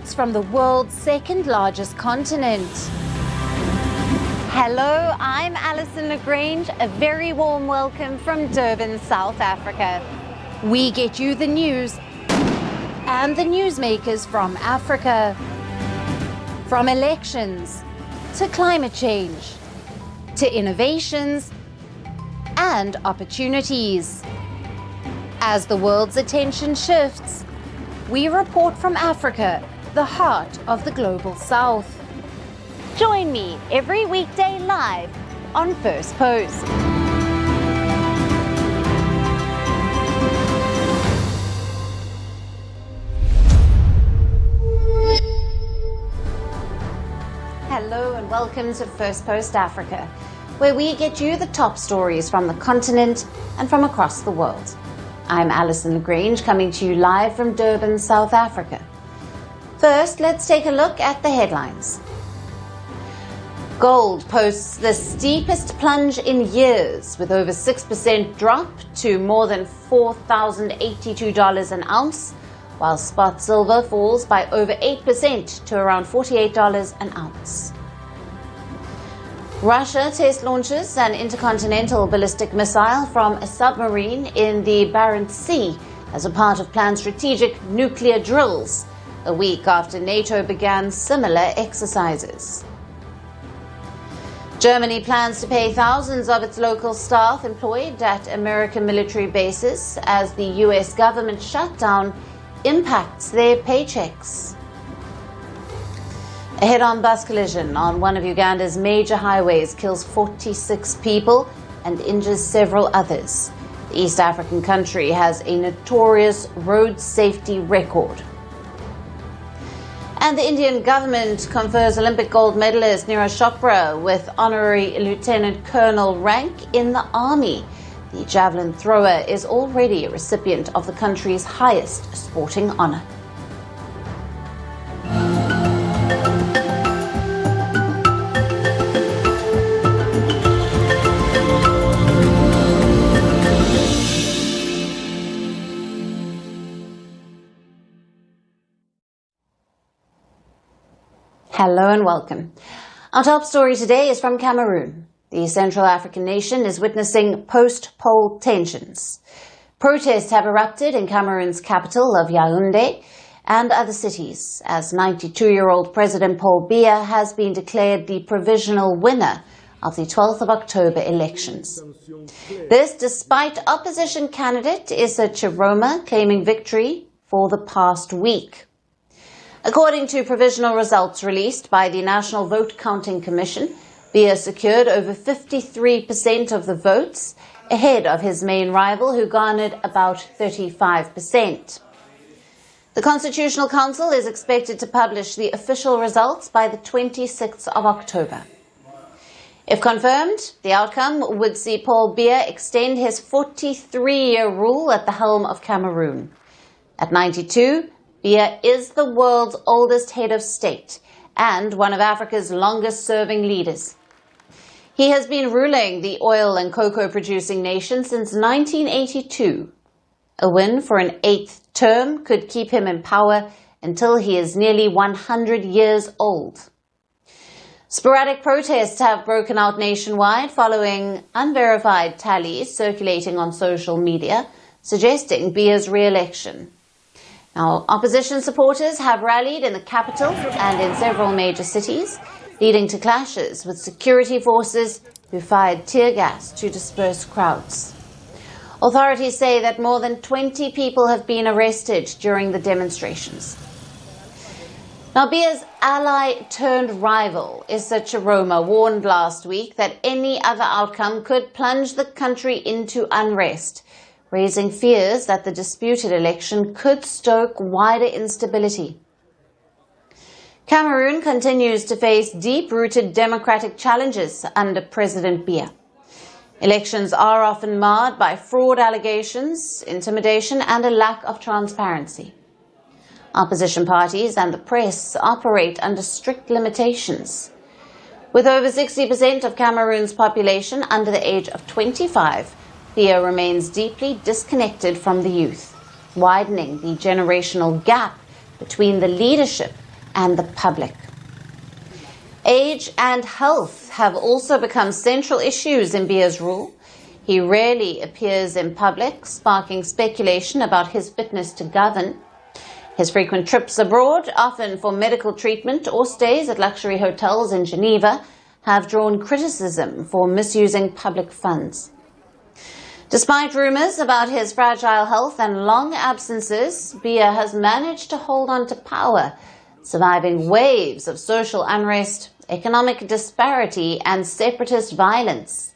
reports from the world's second largest continent. Hello, I'm Alyson Grange. A very warm welcome from Durban, South Africa. We get you the news and the newsmakers from Africa. From elections to climate change to innovations and opportunities. As the world's attention shifts, we report from Africa, the heart of the global south. Join me every weekday live on Firstpost. Hello and welcome to Firstpost Africa, where we get you the top stories from the continent and from across the world. I'm Alyson Grange, coming to you live from Durban, South Africa. First, let's take a look at the headlines. Gold posts the steepest plunge in years, with over 6% drop to more than $4,082 an ounce, while spot silver falls by over 8% to around $48 an ounce. Russia test launches an intercontinental ballistic missile from a submarine in the Barents Sea as a part of planned strategic nuclear drills, a week after NATO began similar exercises. Germany plans to pay thousands of its local staff employed at American military bases as the US government shutdown impacts their paychecks. A head-on bus collision on one of Uganda's major highways kills 46 people and injures several others. The East African country has a notorious road safety record. And the Indian government confers Olympic gold medalist Neeraj Chopra with honorary lieutenant colonel rank in the army. The javelin thrower is already a recipient of the country's highest sporting honor. Hello and welcome. Our top story today is from Cameroon. The Central African nation is witnessing post-poll tensions. Protests have erupted in Cameroon's capital of Yaoundé and other cities as 92-year-old President Paul Biya has been declared the provisional winner of the 12th of October elections. This despite opposition candidate Issa Tchiroma claiming victory for the past week. According to provisional results released by the National Vote Counting Commission, Biya secured over 53% of the votes, ahead of his main rival who garnered about 35%. The Constitutional Council is expected to publish the official results by the 26th of October. If confirmed, the outcome would see Paul Biya extend his 43-year rule at the helm of Cameroon. At 92, Biya is the world's oldest head of state and one of Africa's longest-serving leaders. He has been ruling the oil and cocoa-producing nation since 1982. A win for an 8th term could keep him in power until he is nearly 100 years old. Sporadic protests have broken out nationwide following unverified tallies circulating on social media suggesting Biya's re-election. Now, opposition supporters have rallied in the capital and in several major cities, leading to clashes with security forces who fired tear gas to disperse crowds. Authorities say that more than 20 people have been arrested during the demonstrations. Now, Biya's ally turned rival, Issa Tchiroma, warned last week that any other outcome could plunge the country into unrest, raising fears that the disputed election could stoke wider instability. Cameroon continues to face deep-rooted democratic challenges under President Biya. Elections are often marred by fraud allegations, intimidation, and a lack of transparency. Opposition parties and the press operate under strict limitations. With over 60% of Cameroon's population under the age of 25, Biya remains deeply disconnected from the youth, widening the generational gap between the leadership and the public. Age and health have also become central issues in Biya's rule. He rarely appears in public, sparking speculation about his fitness to govern. His frequent trips abroad, often for medical treatment or stays at luxury hotels in Geneva, have drawn criticism for misusing public funds. Despite rumours about his fragile health and long absences, Biya has managed to hold on to power, surviving waves of social unrest, economic disparity and separatist violence.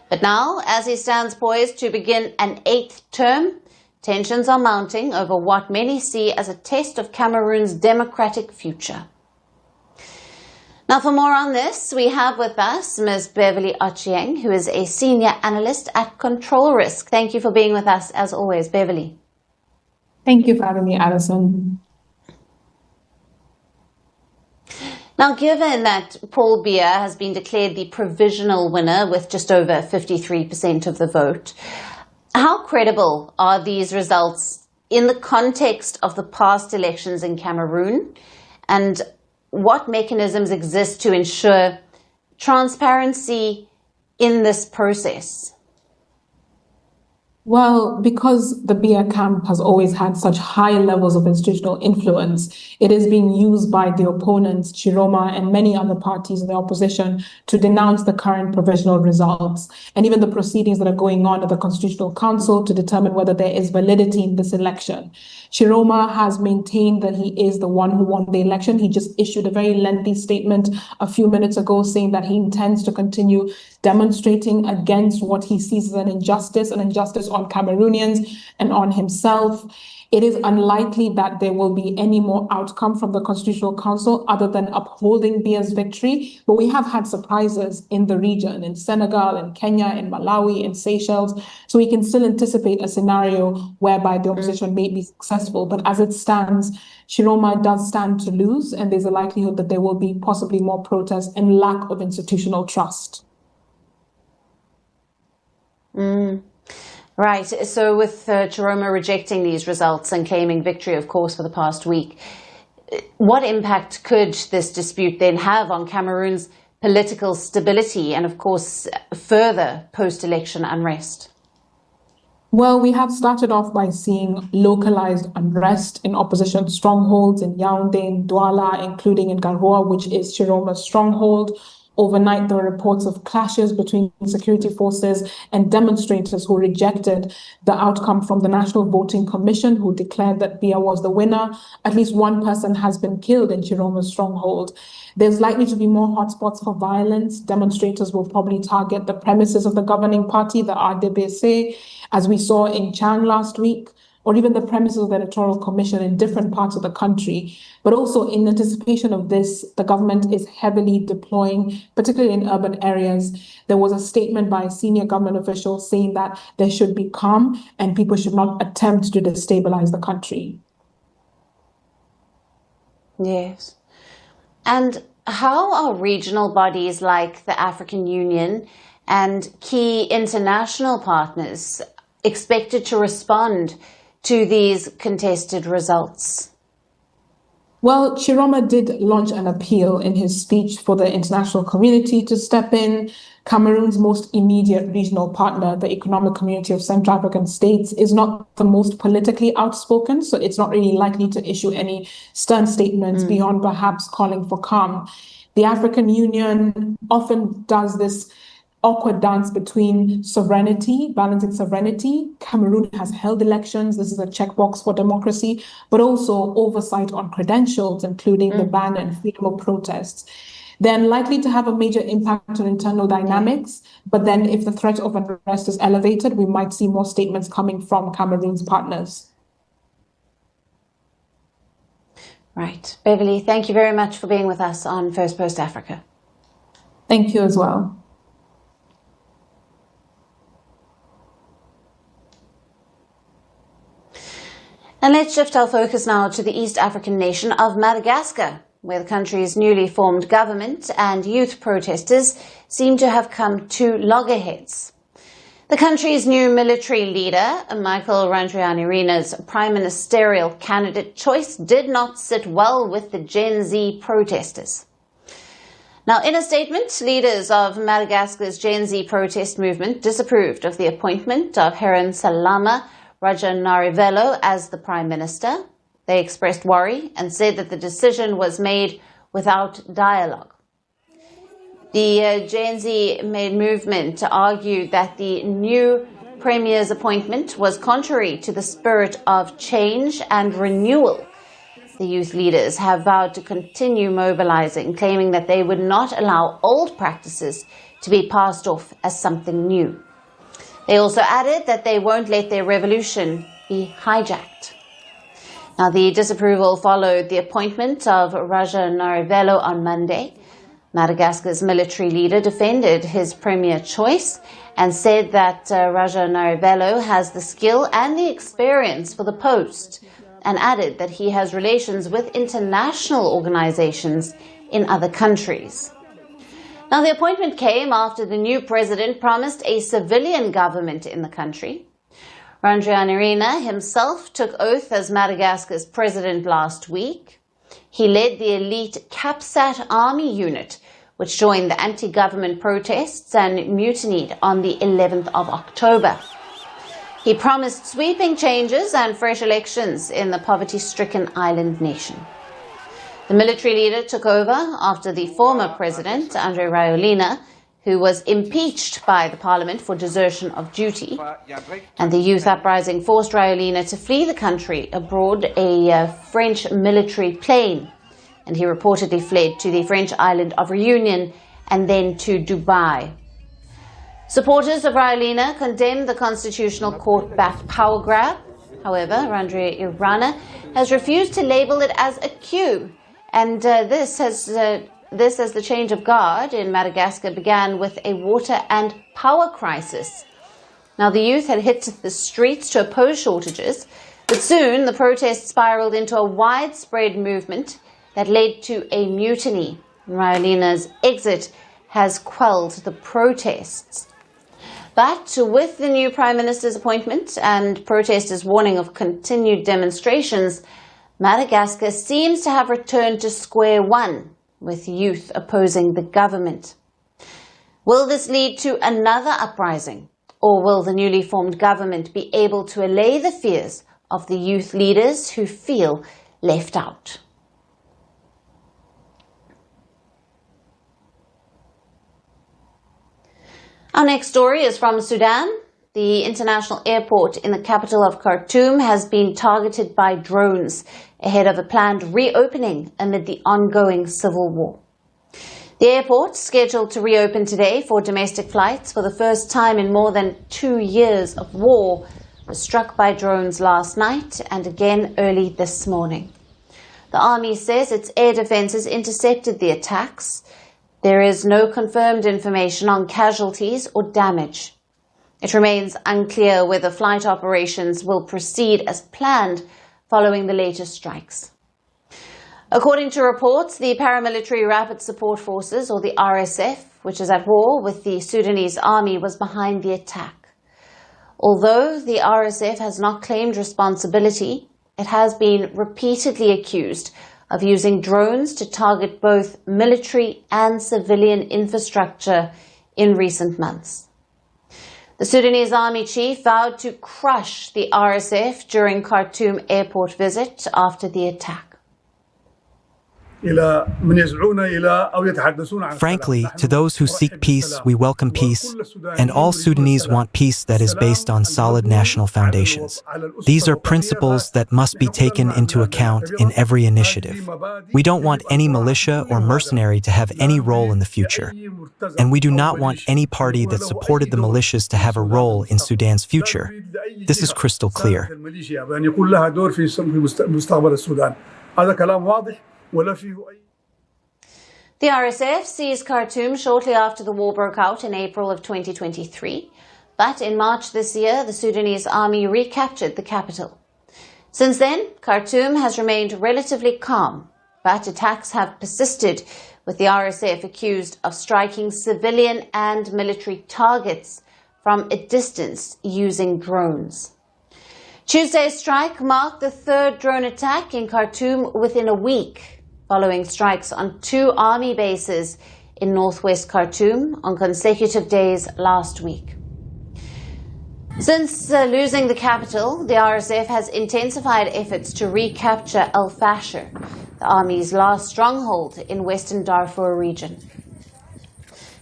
But now, as he stands poised to begin an 8th term, tensions are mounting over what many see as a test of Cameroon's democratic future. Now, for more on this, we have with us Ms. Beverly Ochieng, who is a senior analyst at Control Risk. Thank you for being with us, as always, Beverly. Thank you for having me, Alyson. Now, given that Paul Biya has been declared the provisional winner with just over 53% of the vote, how credible are these results in the context of the past elections in Cameroon? And what mechanisms exist to ensure transparency in this process? Well, because the Biya camp has always had such high levels of institutional influence, it is being used by the opponents, Tchiroma and many other parties in the opposition, to denounce the current provisional results and even the proceedings that are going on at the Constitutional Council to determine whether there is validity in this election. Tchiroma has maintained that he is the one who won the election. He just issued a very lengthy statement a few minutes ago saying that he intends to continue demonstrating against what he sees as an injustice on Cameroonians and on himself. It is unlikely that there will be any more outcome from the Constitutional Council other than upholding Biya's victory. But we have had surprises in the region, in Senegal, in Kenya, in Malawi, in Seychelles. So we can still anticipate a scenario whereby the opposition may be successful. But as it stands, Tchiroma does stand to lose, and there's a likelihood that there will be possibly more protests and lack of institutional trust. Right. So with Tchiroma rejecting these results and claiming victory, of course, for the past week, what impact could this dispute then have on Cameroon's political stability and, of course, further post-election unrest? Well, we have started off by seeing localized unrest in opposition strongholds in Yaoundé, in Douala, including in Garoua, which is Tchiroma's stronghold. Overnight, there were reports of clashes between security forces and demonstrators who rejected the outcome from the National Voting Commission, who declared that Biya was the winner. At least one person has been killed in Tchiroma's stronghold. There's likely to be more hotspots for violence. Demonstrators will probably target the premises of the governing party, the RDBC, as we saw in Chang last week, or even the premises of the Electoral Commission in different parts of the country. But also in anticipation of this, the government is heavily deploying, particularly in urban areas. There was a statement by a senior government official saying that there should be calm and people should not attempt to destabilize the country. Yes. And how are regional bodies like the African Union and key international partners expected to respond to these contested results? Well, Tchiroma did launch an appeal in his speech for the international community to step in. Cameroon's most immediate regional partner, the Economic Community of Central African States, is not the most politically outspoken, so it's not really likely to issue any stern statements beyond perhaps calling for calm. The African Union often does this awkward dance between sovereignty, balancing sovereignty. Cameroon has held elections. This is a checkbox for democracy, but also oversight on credentials, including the ban and freedom of protests. They're unlikely to have a major impact on internal dynamics, but then if the threat of unrest is elevated, we might see more statements coming from Cameroon's partners. Right. Beverly, thank you very much for being with us on Firstpost Africa. Thank you as well. And let's shift our focus now to the East African nation of Madagascar, where the country's newly formed government and youth protesters seem to have come to loggerheads. The country's new military leader, Michael Randrianirina's prime ministerial candidate choice did not sit well with the Gen Z protesters. Now, in a statement, leaders of Madagascar's Gen Z protest movement disapproved of the appointment of Heron Salama Rajanarivelo as the prime minister. They expressed worry and said that the decision was made without dialogue. The Gen Z movement argued that the new premier's appointment was contrary to the spirit of change and renewal. The youth leaders have vowed to continue mobilizing, claiming that they would not allow old practices to be passed off as something new. They also added that they won't let their revolution be hijacked. Now, the disapproval followed the appointment of Rajanarivelo on Monday. Madagascar's military leader defended his premier choice and said that Rajanarivelo has the skill and the experience for the post, and added that he has relations with international organizations in other countries. Now, the appointment came after the new president promised a civilian government in the country. Randrianirina himself took oath as Madagascar's president last week. He led the elite CAPSAT army unit, which joined the anti-government protests and mutinied on the 11th of October. He promised sweeping changes and fresh elections in the poverty-stricken island nation. The military leader took over after the former president, Andre Rajoelina, who was impeached by the parliament for desertion of duty. And the youth uprising forced Rajoelina to flee the country aboard a French military plane. And he reportedly fled to the French island of Reunion and then to Dubai. Supporters of Rajoelina condemned the Constitutional Court-backed power grab. However, Randrianirina has refused to label it as a coup. And this, as the change of guard in Madagascar began with a water and power crisis. Now, the youth had hit the streets to oppose shortages, but soon the protests spiraled into a widespread movement that led to a mutiny. Rajoelina's exit has quelled the protests. But with the new prime minister's appointment and protesters' warning of continued demonstrations, Madagascar seems to have returned to square one, with youth opposing the government. Will this lead to another uprising, or will the newly formed government be able to allay the fears of the youth leaders who feel left out? Our next story is from Sudan. The international airport in the capital of Khartoum has been targeted by drones ahead of a planned reopening amid the ongoing civil war. The airport, scheduled to reopen today for domestic flights for the first time in more than 2 years of war, was struck by drones last night and again early this morning. The army says its air defenses intercepted the attacks. There is no confirmed information on casualties or damage. It remains unclear whether flight operations will proceed as planned following the latest strikes. According to reports, the Paramilitary Rapid Support Forces, or the RSF, which is at war with the Sudanese army, was behind the attack. Although the RSF has not claimed responsibility, it has been repeatedly accused of using drones to target both military and civilian infrastructure in recent months. The Sudanese army chief vowed to crush the RSF during Khartoum airport visit after the attack. Frankly, to those who seek peace, we welcome peace, and all Sudanese want peace that is based on solid national foundations. These are principles that must be taken into account in every initiative. We don't want any militia or mercenary to have any role in the future, and we do not want any party that supported the militias to have a role in Sudan's future. This is crystal clear. The RSF seized Khartoum shortly after the war broke out in April of 2023, but in March this year, the Sudanese army recaptured the capital. Since then, Khartoum has remained relatively calm, but attacks have persisted, with the RSF accused of striking civilian and military targets from a distance using drones. Tuesday's strike marked the third drone attack in Khartoum within a week, following strikes on 2 army bases in northwest Khartoum on consecutive days last week. Since losing the capital, the RSF has intensified efforts to recapture Al Fasher, the army's last stronghold in western Darfur region.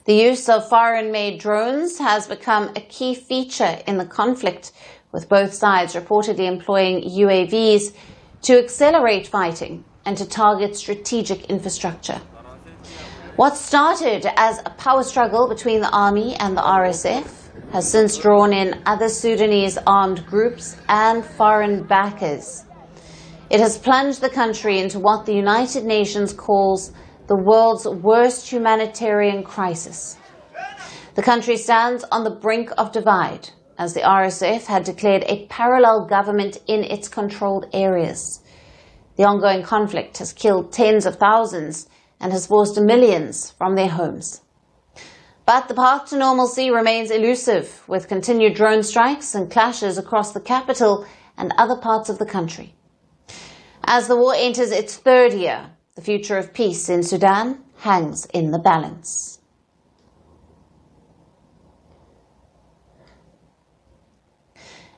The use of foreign-made drones has become a key feature in the conflict, with both sides reportedly employing UAVs to accelerate fighting and to target strategic infrastructure. What started as a power struggle between the army and the RSF has since drawn in other Sudanese armed groups and foreign backers. It has plunged the country into what the United Nations calls the world's worst humanitarian crisis. The country stands on the brink of divide, as the RSF had declared a parallel government in its controlled areas. The ongoing conflict has killed tens of thousands and has forced millions from their homes. But the path to normalcy remains elusive, with continued drone strikes and clashes across the capital and other parts of the country. As the war enters its third year, the future of peace in Sudan hangs in the balance.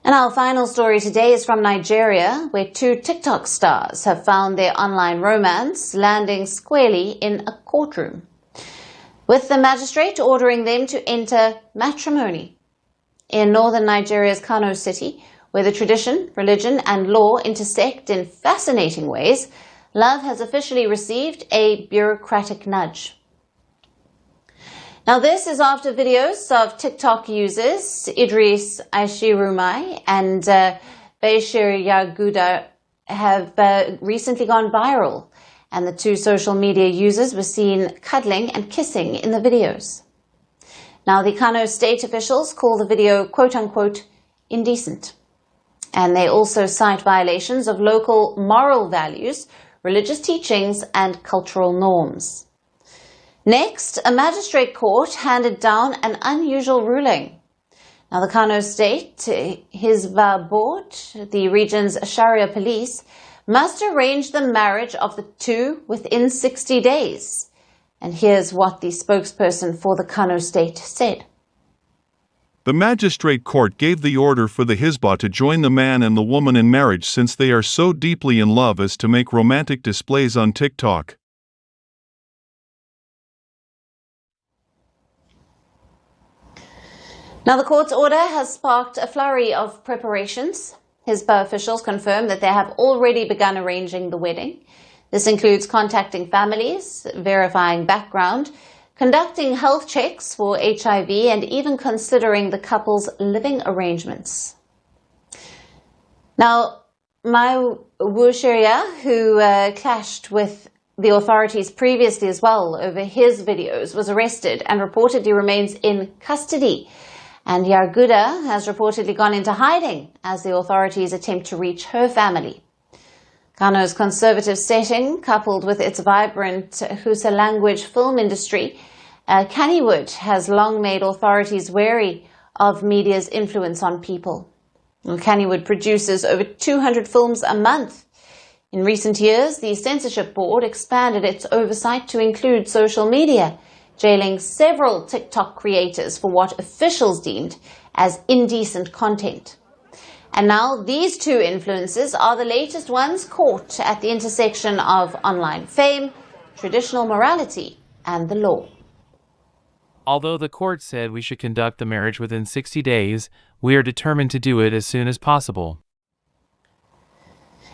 And our final story today is from Nigeria, where 2 TikTok stars have found their online romance landing squarely in a courtroom, with the magistrate ordering them to enter matrimony. In northern Nigeria's Kano city, where the tradition, religion and law intersect in fascinating ways, love has officially received a bureaucratic nudge. Now, this is after videos of TikTok users Issa Tchiroma and Bashir Yaguda have recently gone viral, and the 2 social media users were seen cuddling and kissing in the videos. Now, the Kano state officials call the video quote-unquote indecent, and they also cite violations of local moral values, religious teachings and cultural norms. Next, a magistrate court handed down an unusual ruling. Now, the Kano State Hizba Board, the region's Sharia police, must arrange the marriage of the 2 within 60 days. And here's what the spokesperson for the Kano State said. The magistrate court gave the order for the Hizba to join the man and the woman in marriage since they are so deeply in love as to make romantic displays on TikTok. Now, the court's order has sparked a flurry of preparations. Hizba officials confirm that they have already begun arranging the wedding. This includes contacting families, verifying background, conducting health checks for HIV, and even considering the couple's living arrangements. Now, Mawushiria, who clashed with the authorities previously as well over his videos, was arrested and reportedly remains in custody. And Yaguda has reportedly gone into hiding as the authorities attempt to reach her family. Kano's conservative setting, coupled with its vibrant Hausa language film industry, Kannywood has long made authorities wary of media's influence on people. Kannywood produces over 200 films a month. In recent years, the censorship board expanded its oversight to include social media, jailing several TikTok creators for what officials deemed as indecent content. And now these 2 influencers are the latest ones caught at the intersection of online fame, traditional morality, and the law. Although the court said we should conduct the marriage within 60 days, we are determined to do it as soon as possible.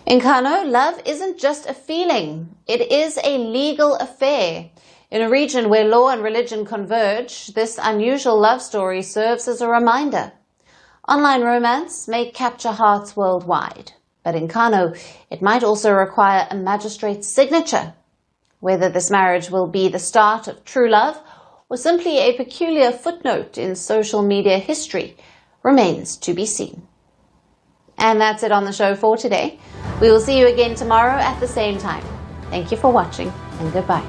In Kano, love isn't just a feeling, it is a legal affair. In a region where law and religion converge, this unusual love story serves as a reminder. Online romance may capture hearts worldwide, but in Kano, it might also require a magistrate's signature. Whether this marriage will be the start of true love or simply a peculiar footnote in social media history remains to be seen. And that's it on the show for today. We will see you again tomorrow at the same time. Thank you for watching, and goodbye.